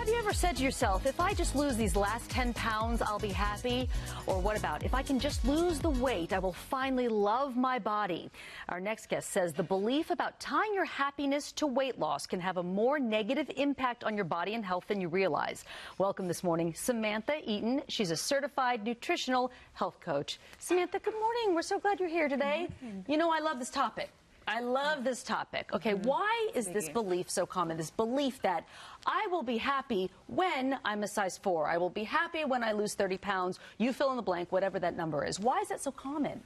Have you ever said to yourself, if I just lose these last 10 pounds, I'll be happy? Or what about, if I can just lose the weight, I will finally love my body? Our next guest says the belief about tying your happiness to weight loss can have a more negative impact on your body and health than you realize. Welcome this morning, Samantha Eaton. She's a certified nutritional health coach. Samantha, good morning. We're so glad you're here today. You know, I love this topic. I love this topic. Okay, why is this belief so common? This belief that I will be happy when I'm a size 4. I will be happy when I lose 30 pounds. You fill in the blank, whatever that number is. Why is that so common?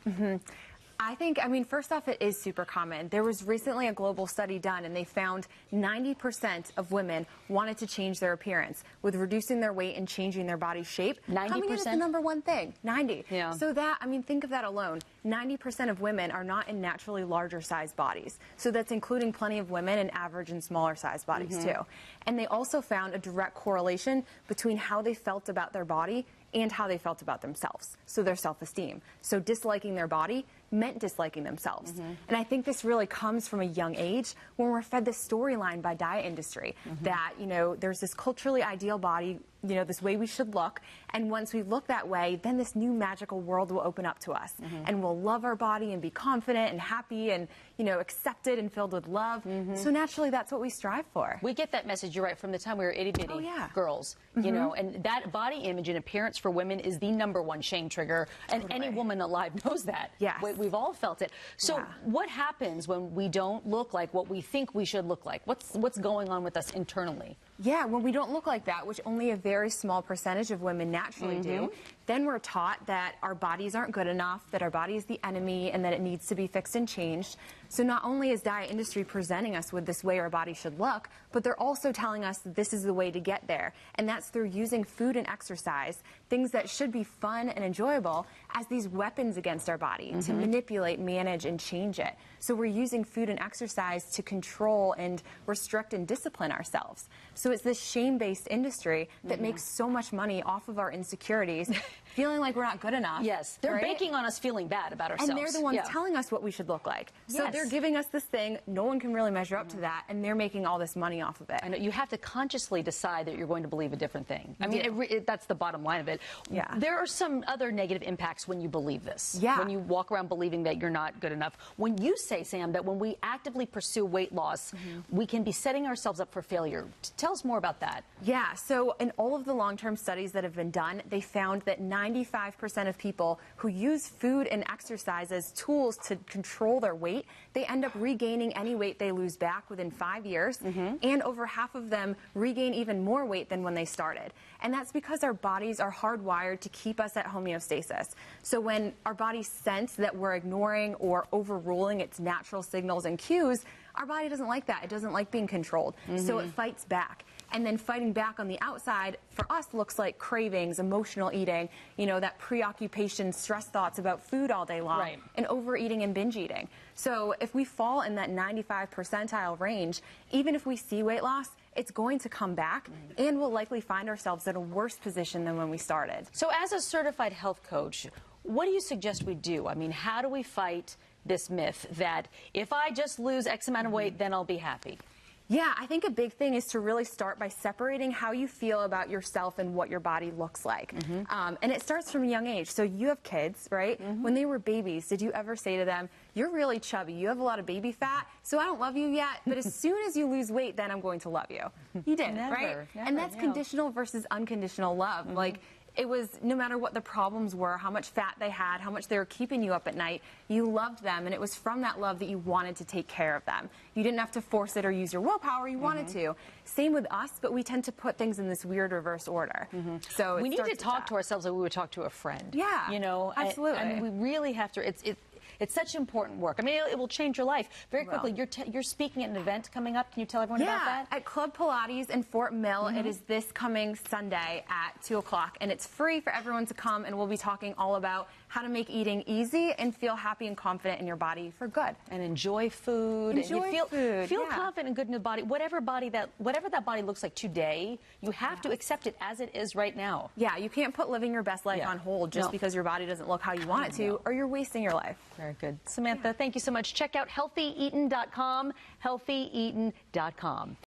I mean, first off, it is super common. There was recently a global study done, and they found 90% of women wanted to change their appearance, with reducing their weight and changing their body shape. 90%? Coming in as the number one thing. 90. Yeah. So that, I mean, think of that alone. 90% of women are not in naturally larger size bodies. So that's including plenty of women in average and smaller size bodies too. And they also found a direct correlation between how they felt about their body and how they felt about themselves, so their self-esteem. So disliking their body meant disliking themselves. And I think this really comes from a young age when we're fed this storyline by diet industry that, you know, there's this culturally ideal body, you know, this way we should look, and once we look that way, then this new magical world will open up to us, and we'll love our body and be confident and happy and, you know, accepted and filled with love. So naturally, that's what we strive for. We get that message, you're right, from the time we were itty-bitty girls, you know, and that body image and appearance for women is the #1 shame trigger, and any woman alive knows that. Yes. We've all felt it. So what happens when we don't look like what we think we should look like? What's going on with us internally? Yeah, when we don't look like that, which only a very small percentage of women naturally do, then we're taught that our bodies aren't good enough, that our body is the enemy, and that it needs to be fixed and changed. So not only is diet industry presenting us with this way our body should look, but they're also telling us that this is the way to get there. And that's through using food and exercise, things that should be fun and enjoyable, as these weapons against our body to manipulate, manage, and change it. So we're using food and exercise to control and restrict and discipline ourselves. So it's this shame-based industry that makes so much money off of our insecurities, feeling like we're not good enough. Yes, they're banking on us feeling bad about ourselves. And they're the ones telling us what we should look like. So they're giving us this thing, no one can really measure up to that, and they're making all this money off of it. I know, you have to consciously decide that you're going to believe a different thing. I mean, that's the bottom line of it. There are some other negative impacts when you believe this. When you walk around believing that you're not good enough. When you say, Sam, that when we actively pursue weight loss, we can be setting ourselves up for failure. Tell us more about that. Yeah, so in all of the long-term studies that have been done, they found that 95% of people who use food and exercise as tools to control their weight, they end up regaining any weight they lose back within 5 years, and over half of them regain even more weight than when they started. And that's because our bodies are hardwired to keep us at homeostasis. So when our bodies sense that we're ignoring or overruling its natural signals and cues, our body doesn't like that. It doesn't like being controlled. So it fights back. And then fighting back on the outside, for us, looks like cravings, emotional eating, you know, that preoccupation, stress thoughts about food all day long, and overeating and binge eating. So if we fall in that 95 percentile range, even if we see weight loss, it's going to come back, and we'll likely find ourselves in a worse position than when we started. So as a certified health coach, what do you suggest we do? I mean, how do we fight this myth that if I just lose X amount of weight, then I'll be happy? Yeah, I think a big thing is to really start by separating how you feel about yourself and what your body looks like. And it starts from a young age. So you have kids, right? When they were babies, did you ever say to them, you're really chubby, you have a lot of baby fat, so I don't love you yet, but as soon as you lose weight, then I'm going to love you? You didn't, right? And that's conditional versus unconditional love. Like, it was no matter what the problems were, how much fat they had, how much they were keeping you up at night, you loved them, and it was from that love that you wanted to take care of them. You didn't have to force it or use your willpower, you wanted to. Same with us, but we tend to put things in this weird reverse order. So we need to talk to ourselves like we would talk to a friend. Yeah, you know, absolutely. And we really have to, it's such important work. I mean, it will change your life. Very quickly, you're speaking at an event coming up. Can you tell everyone about that? At Club Pilates in Fort Mill. It is this coming Sunday at 2 o'clock, and it's free for everyone to come, and we'll be talking all about how to make eating easy and feel happy and confident in your body for good. And enjoy food. Enjoy food. Feel confident and good in the body. Whatever that body looks like today, you have to accept it as it is right now. Yeah, you can't put living your best life on hold just because your body doesn't look how you want it to, or you're wasting your life. Very good. Samantha, thank you so much. Check out healthyeaton.com, healthyeaton.com.